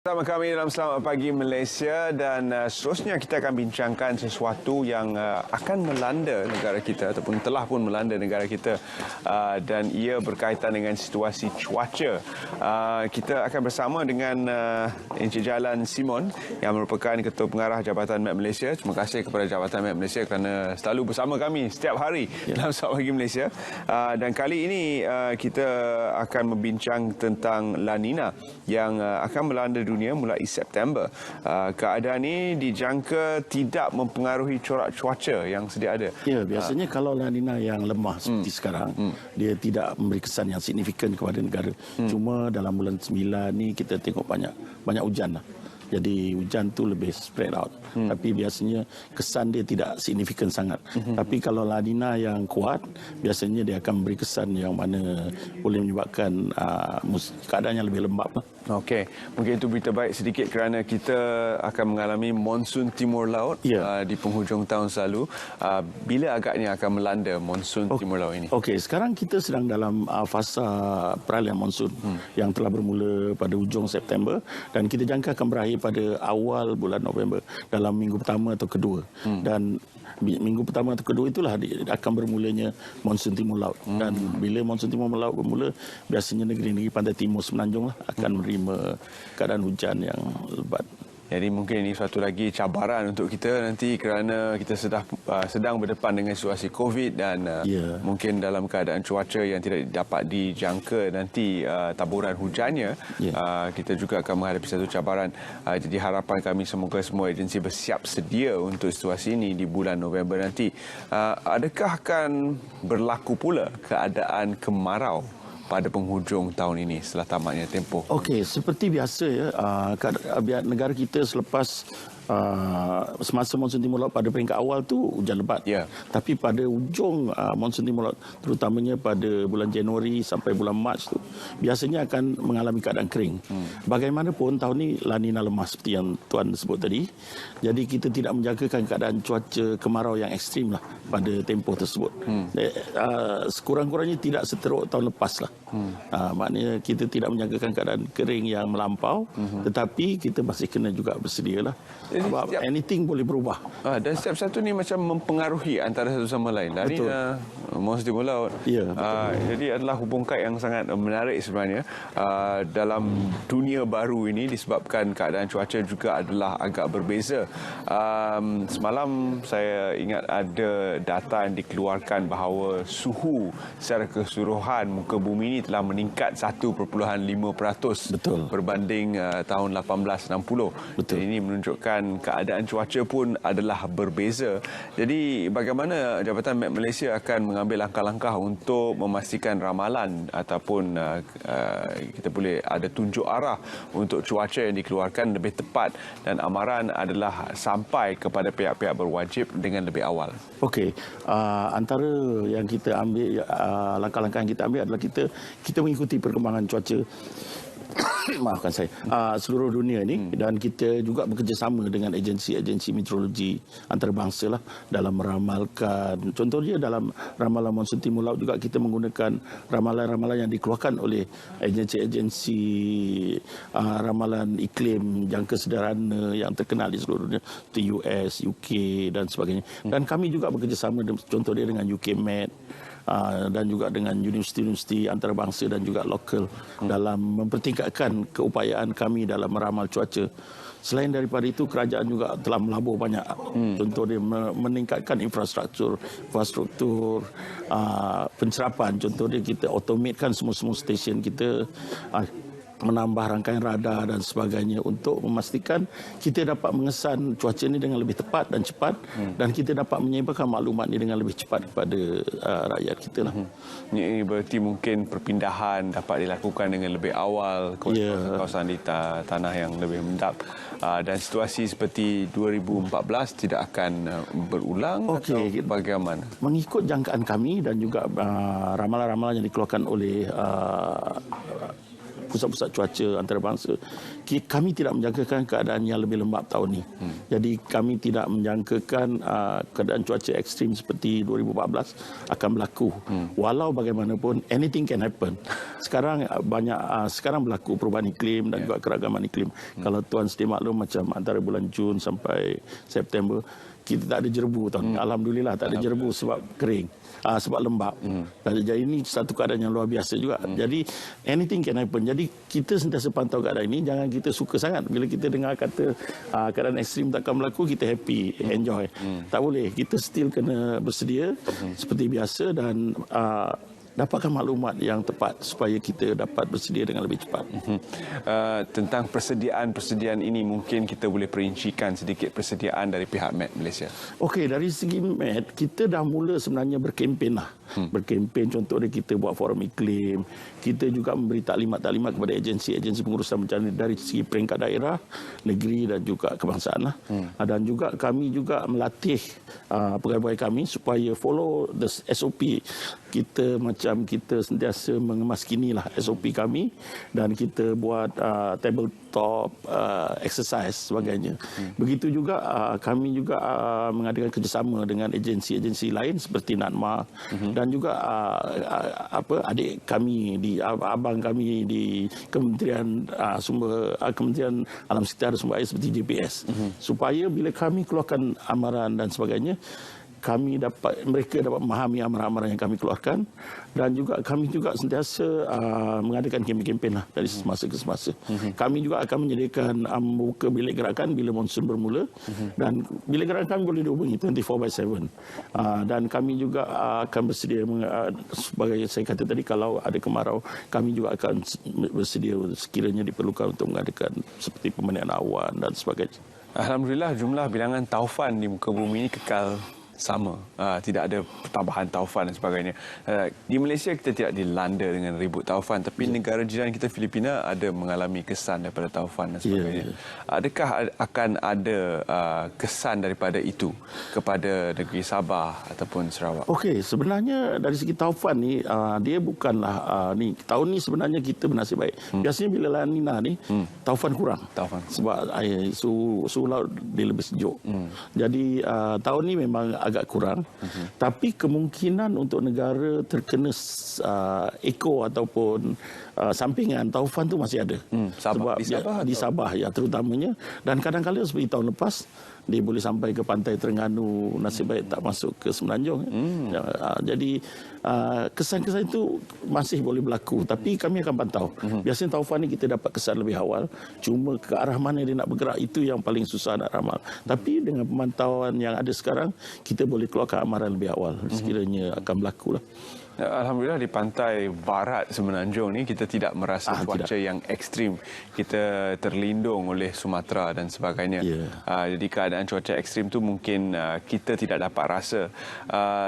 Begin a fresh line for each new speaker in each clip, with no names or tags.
Bersama kami dalam Selamat Pagi Malaysia dan seterusnya kita akan bincangkan sesuatu yang akan melanda negara kita ataupun telah pun melanda negara kita dan ia berkaitan dengan situasi cuaca. Kita akan bersama dengan Encik Jalan Simon yang merupakan Ketua Pengarah Jabatan Met Malaysia. Terima kasih kepada Jabatan Met Malaysia kerana selalu bersama kami setiap hari dalam Selamat Pagi Malaysia. Dan kali ini kita akan membincang tentang La Nina yang akan melanda dunia mulai September. Keadaan ini dijangka tidak mempengaruhi corak cuaca yang sedia ada.
Ya, biasanya kalau La Nina yang lemah seperti sekarang, dia tidak memberi kesan yang signifikan kepada negara. Cuma dalam bulan 9 ni kita tengok banyak hujan lah. Jadi hujan tu lebih spread out. Tapi biasanya kesan dia tidak signifikan sangat. Tapi kalau La Nina yang kuat, biasanya dia akan memberi kesan yang mana boleh menyebabkan keadaan yang lebih lembap.
Okey, mungkin itu berita baik sedikit kerana kita akan mengalami monsun timur laut di penghujung tahun selalu. Bila agaknya akan melanda monsun timur laut ini?
Okey, sekarang kita sedang dalam fasa peralihan monsun yang telah bermula pada hujung September dan kita jangka akan berakhir pada awal bulan November dalam minggu pertama atau kedua. Dan minggu pertama atau kedua itulah akan bermulanya monsun timur laut. Dan bila monsun timur laut bermula, biasanya negeri-negeri pantai timur semenanjung lah akan menerima keadaan hujan yang lebat.
Jadi mungkin ini satu lagi cabaran untuk kita nanti kerana kita sedang berdepan dengan situasi COVID dan mungkin dalam keadaan cuaca yang tidak dapat dijangka nanti taburan hujannya, kita juga akan menghadapi satu cabaran. Jadi harapan kami semoga semua agensi bersiap sedia untuk situasi ini di bulan November nanti. Adakah akan berlaku pula keadaan kemarau pada penghujung tahun ini setelah tamatnya tempoh?
Okey, seperti biasa negara kita selepas semasa monsun timur laut pada peringkat awal tu hujan lebat. Tapi pada hujung monsun timur laut, terutamanya pada bulan Januari sampai bulan Mac tu, biasanya akan mengalami keadaan kering. Bagaimanapun tahun ni La Nina lemah seperti yang Tuan sebut tadi. Jadi kita tidak menjangkakan keadaan cuaca kemarau yang ekstrim lah pada tempoh tersebut. Sekurang-kurangnya tidak seteruk tahun lepas lah. Maknanya kita tidak menjangkakan keadaan kering yang melampau, tetapi kita masih kena juga bersedia lah. Sebab anything boleh berubah.
Dan setiap satu ni macam mempengaruhi antara satu sama lain. La Nina, monsun timur laut. Jadi adalah hubung kait yang sangat menarik sebenarnya. Dalam dunia baru ini disebabkan keadaan cuaca juga adalah agak berbeza. Semalam saya ingat ada data yang dikeluarkan bahawa suhu secara keseluruhan muka bumi ini telah meningkat 1.5% berbanding tahun 1860. Betul. Ini menunjukkan keadaan cuaca pun adalah berbeza. Jadi bagaimana Jabatan Met Malaysia akan mengambil langkah-langkah untuk memastikan ramalan ataupun kita boleh ada tunjuk arah untuk cuaca yang dikeluarkan lebih tepat dan amaran adalah sampai kepada pihak-pihak berwajib dengan lebih awal?
Okey, antara yang kita ambil, langkah-langkah yang kita ambil adalah kita mengikuti perkembangan cuaca maafkan saya, seluruh dunia ini, dan kita juga bekerjasama dengan agensi-agensi meteorologi antarabangsa lah dalam meramalkan. Contohnya dalam ramalan monsun timur laut juga kita menggunakan ramalan-ramalan yang dikeluarkan oleh agensi-agensi ramalan iklim jangka sederhana yang terkenal di seluruh dunia, seperti US, UK dan sebagainya. Dan kami juga bekerjasama contohnya dengan UK Met dan juga dengan universiti-universiti antarabangsa dan juga lokal dalam mempertingkatkan keupayaan kami dalam meramal cuaca. Selain daripada itu, kerajaan juga telah melabur banyak. Contohnya meningkatkan infrastruktur pencerapan. Contohnya kita automatekan semua stesen kita, menambah rangkaian radar dan sebagainya untuk memastikan kita dapat mengesan cuaca ini dengan lebih tepat dan cepat dan kita dapat menyebarkan maklumat ini dengan lebih cepat kepada rakyat kita lah.
Ini berarti mungkin perpindahan dapat dilakukan dengan lebih awal kawasan di tanah yang lebih mendap dan situasi seperti 2014 tidak akan berulang atau bagaimana?
Mengikut jangkaan kami dan juga ramalan-ramalan yang dikeluarkan oleh pusat-pusat cuaca antarabangsa, kami tidak menjangkakan keadaan yang lebih lembap tahun ini. Jadi kami tidak menjangkakan keadaan cuaca ekstrim seperti 2014 akan berlaku. Walau bagaimanapun, anything can happen. Sekarang sekarang berlaku perubahan iklim dan juga keragaman iklim. Kalau tuan sedia maklum, macam antara bulan Jun sampai September, kita tak ada jerebu tahun ni. Alhamdulillah tak ada jerebu sebab kering. Sebab lembap. Jadi ini satu keadaan yang luar biasa juga. Jadi anything can happen. Jadi kita sentiasa pantau keadaan ini. Jangan kita suka sangat bila kita dengar kata keadaan ekstrim takkan berlaku, kita happy, enjoy. Tak boleh. Kita still kena bersedia seperti biasa dan dapatkan maklumat yang tepat supaya kita dapat bersedia dengan lebih cepat.
Tentang persediaan ini, mungkin kita boleh perincikan sedikit persediaan dari pihak Met Malaysia.
Okey, dari segi Met, kita dah mula sebenarnya berkempen lah. Berkempen, contohnya kita buat forum iklim. Kita juga memberi taklimat-taklimat kepada agensi-agensi pengurusan bencana dari segi peringkat daerah, negeri dan juga kebangsaan lah. Dan juga kami juga melatih pegawai kami supaya follow the SOP. Kita sentiasa mengemaskinilah SOP kami dan kita buat tabletop exercise sebagainya. Begitu juga kami juga mengadakan kerjasama dengan agensi-agensi lain seperti NADMA dan juga adik kami abang kami di Kementerian Kementerian Alam Sekitar dan Sumber Air seperti JPS, supaya bila kami keluarkan amaran dan sebagainya, mereka dapat memahami amaran-amaran yang kami keluarkan, dan juga kami juga sentiasa mengadakan kempen-kempen lah dari semasa ke semasa. Kami juga akan menyediakan membuka bilik gerakan bila monsun bermula, dan bilik gerakan kami boleh dihubungi 24/7. Dan kami juga akan bersedia sebagai saya kata tadi, kalau ada kemarau, kami juga akan bersedia sekiranya diperlukan untuk mengadakan seperti pembinaan awan dan sebagainya.
Alhamdulillah, jumlah bilangan taufan di muka bumi ini kekal sama. Tidak ada pertambahan taufan dan sebagainya. Di Malaysia kita tidak dilanda dengan ribut taufan, tapi negara jiran kita Filipina ada mengalami kesan daripada taufan dan sebagainya. Adakah akan ada kesan daripada itu kepada negeri Sabah ataupun Sarawak? Okey,
sebenarnya dari segi taufan ni, dia bukanlah ni tahun ni sebenarnya kita bernasib baik. Biasanya bila La Nina ni taufan kurang. Sebab suhu laut dia lebih sejuk. Jadi tahun ni memang agak kurang, tapi kemungkinan untuk negara terkena eko ataupun sampingan taufan tu masih ada.
Sebab
di Sabah ya terutamanya, dan kadang-kadang seperti tahun lepas dia boleh sampai ke pantai Terengganu, nasib baik tak masuk ke Semenanjung. Jadi kesan-kesan itu masih boleh berlaku, tapi kami akan pantau. Biasanya taufan ni kita dapat kesan lebih awal, cuma ke arah mana dia nak bergerak itu yang paling susah nak ramal. Tapi dengan pemantauan yang ada sekarang, kita boleh keluarkan amaran lebih awal sekiranya akan berlaku lah.
Alhamdulillah di pantai barat Semenanjung ni kita tidak merasa cuaca yang ekstrim. Kita terlindung oleh Sumatera dan sebagainya. Jadi keadaan cuaca ekstrim tu mungkin kita tidak dapat rasa.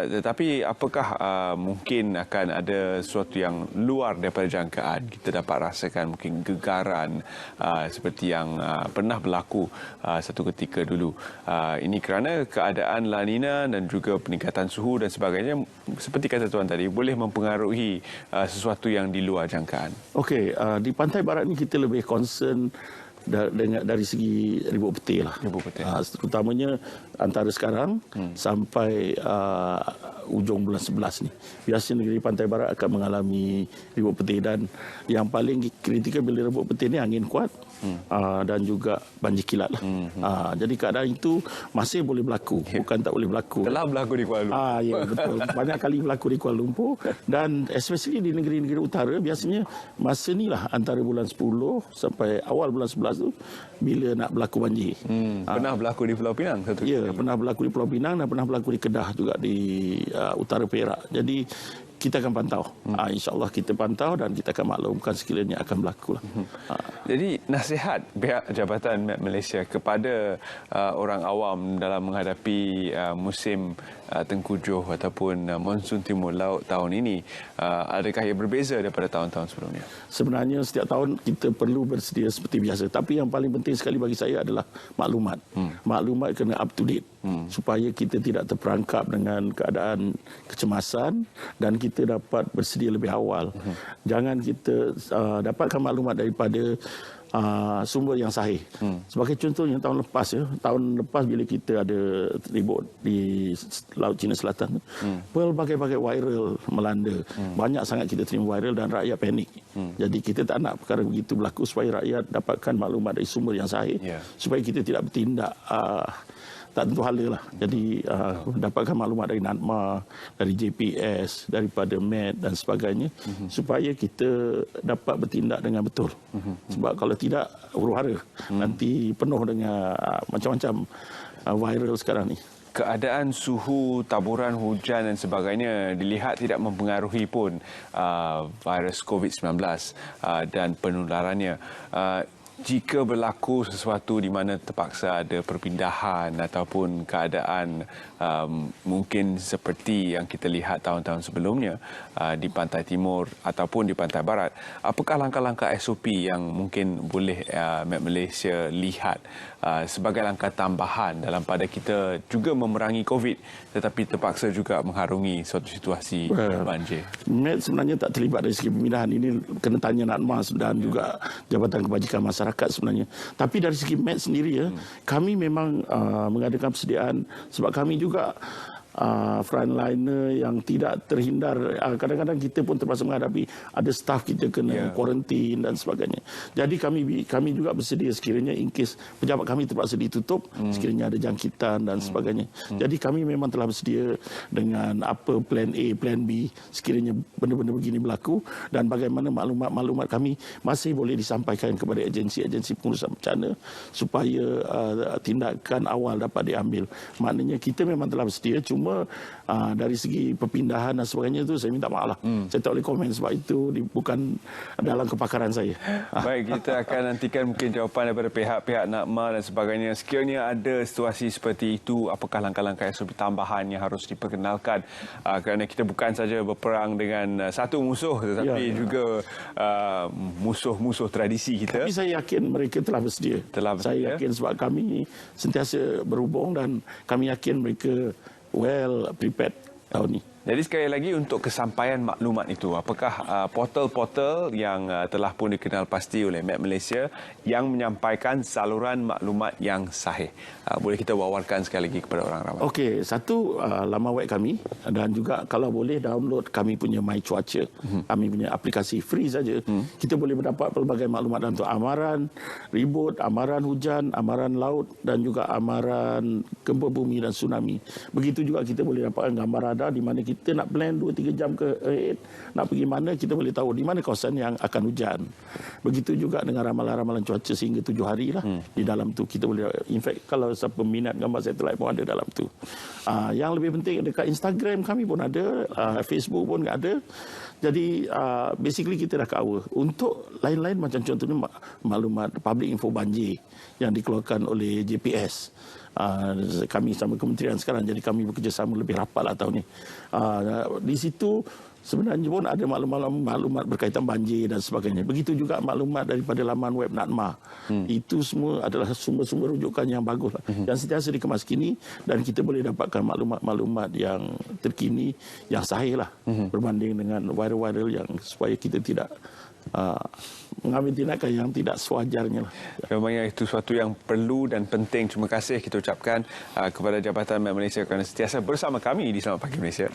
Tetapi apakah mungkin akan ada sesuatu yang luar daripada jangkaan? Kita dapat rasakan mungkin gegaran seperti yang pernah berlaku satu ketika dulu. Ini kerana keadaan La Nina dan juga peningkatan suhu dan sebagainya, seperti kata tuan tadi, boleh mempengaruhi sesuatu yang di luar jangkaan.
Okey, di pantai barat ni kita lebih concern dari segi ribut peti lah. Terutamanya antara sekarang sampai ujung bulan 11 ni. Biasanya negeri pantai barat akan mengalami ribut peti, dan yang paling kritikal bila ribut peti ni angin kuat dan juga banjir kilat lah. Jadi keadaan itu masih boleh berlaku, bukan tak boleh berlaku.
Telah berlaku di Kuala Lumpur.
Ya, betul. Banyak kali berlaku di Kuala Lumpur, dan especially di negeri-negeri utara, biasanya masa ni lah antara bulan 10 sampai awal bulan 11 tu bila nak berlaku banjir.
Pernah berlaku di Pulau Pinang satu kali.
Ya, pernah berlaku di Pulau Pinang dan pernah berlaku di Kedah juga di utara Perak. Jadi kita akan pantau. InsyaAllah kita pantau dan kita akan maklumkan sekiranya akan berlaku lah.
Jadi nasihat pihak Jabatan Met Malaysia kepada orang awam dalam menghadapi musim Tengkujuh ataupun monsun timur laut tahun ini, adakah ia berbeza daripada tahun-tahun sebelumnya?
Sebenarnya setiap tahun kita perlu bersedia seperti biasa. Tapi yang paling penting sekali bagi saya adalah maklumat. Maklumat kena up to date. Supaya kita tidak terperangkap dengan keadaan kecemasan dan kita dapat bersedia lebih awal. Jangan kita dapatkan maklumat daripada sumber yang sahih. Sebagai contohnya tahun lepas bila kita ada ribut di Laut Cina Selatan, pelbagai-bagai viral melanda. Banyak sangat kita terima viral dan rakyat panik. Jadi kita tak nak perkara begitu berlaku supaya rakyat dapatkan maklumat dari sumber yang sahih, supaya kita tidak bertindak tak tentu hala lah. Jadi dapatkan maklumat dari NADMA, dari JPS, daripada MET dan sebagainya, supaya kita dapat bertindak dengan betul. Sebab kalau tidak, huru-hara. Nanti penuh dengan macam-macam viral sekarang ni.
Keadaan suhu, taburan hujan dan sebagainya dilihat tidak mempengaruhi pun virus COVID-19 dan penularannya. Jika berlaku sesuatu di mana terpaksa ada perpindahan ataupun keadaan mungkin seperti yang kita lihat tahun-tahun sebelumnya di pantai timur ataupun di pantai barat, apakah langkah-langkah SOP yang mungkin boleh Met Malaysia lihat sebagai langkah tambahan dalam pada kita juga memerangi COVID tetapi terpaksa juga mengharungi suatu situasi banjir?
Met sebenarnya tak terlibat dari segi pemindahan. Ini kena tanya NADMA dan juga Jabatan Kebajikan Masyarakat sebenarnya. Tapi dari segi Met sendiri kami memang mengadakan persediaan sebab kami juga frontliner yang tidak terhindar. Kadang-kadang kita pun terpaksa menghadapi ada staf kita kena kuarantin dan sebagainya. Jadi kami juga bersedia sekiranya in case pejabat kami terpaksa ditutup, sekiranya ada jangkitan dan sebagainya. Jadi kami memang telah bersedia dengan apa plan A, plan B sekiranya benda-benda begini berlaku, dan bagaimana maklumat-maklumat kami masih boleh disampaikan kepada agensi-agensi pengurusan bencana supaya tindakan awal dapat diambil. Maknanya kita memang telah bersedia, cuma dari segi perpindahan dan sebagainya itu saya minta maaf lah. Saya tak boleh komen sebab itu bukan dalam kepakaran saya.
Baik, kita akan nantikan mungkin jawapan daripada pihak-pihak NADMA dan sebagainya. Sekiranya ada situasi seperti itu, apakah langkah-langkah SOP tambahan yang harus diperkenalkan? Kerana kita bukan saja berperang dengan satu musuh tetapi juga musuh-musuh tradisi kita.
Tapi saya yakin mereka telah bersedia. Saya yakin sebab kami sentiasa berhubung dan kami yakin mereka well prepared tahun ini.
Jadi sekali lagi untuk kesampaian maklumat itu, apakah portal-portal yang telah pun dikenal pasti oleh Met Malaysia yang menyampaikan saluran maklumat yang sahih? Boleh kita wawarkan sekali lagi kepada orang ramai?
Okey, satu laman web kami dan juga kalau boleh download kami punya My Cuaca. Kami punya aplikasi free saja. Kita boleh mendapat pelbagai maklumat untuk amaran ribut, amaran hujan, amaran laut dan juga amaran gempa bumi dan tsunami. Begitu juga kita boleh dapatkan gambar radar di mana kita nak plan 2-3 jam ke ahead, nak pergi mana kita boleh tahu di mana kawasan yang akan hujan. Begitu juga dengan ramalan-ramalan cuaca sehingga 7 hari lah. Di dalam tu kita boleh, in fact kalau siapa minat gambar satelit pun ada dalam tu. Yang lebih penting dekat Instagram kami pun ada, Facebook pun ada. Jadi basically kita dah cover. Untuk lain-lain macam contohnya maklumat public info banjir yang dikeluarkan oleh JPS. Kami sama kementerian sekarang, jadi kami bekerjasama lebih rapat lah tahun ni. Di situ sebenarnya pun ada maklumat berkaitan banjir dan sebagainya. Begitu juga maklumat daripada laman web NADMA. Itu semua adalah sumber-sumber rujukan yang bagus lah. Yang sentiasa dikemas kini dan kita boleh dapatkan maklumat-maklumat yang terkini, yang sahih lah berbanding dengan viral-viral yang supaya kita tidak mengambil tindakan yang tidak sewajarnya lah.
Memangnya itu sesuatu yang perlu dan penting. Terima kasih kita ucapkan kepada Jabatan Met Malaysia kerana sentiasa bersama kami di Selamat Pagi Malaysia.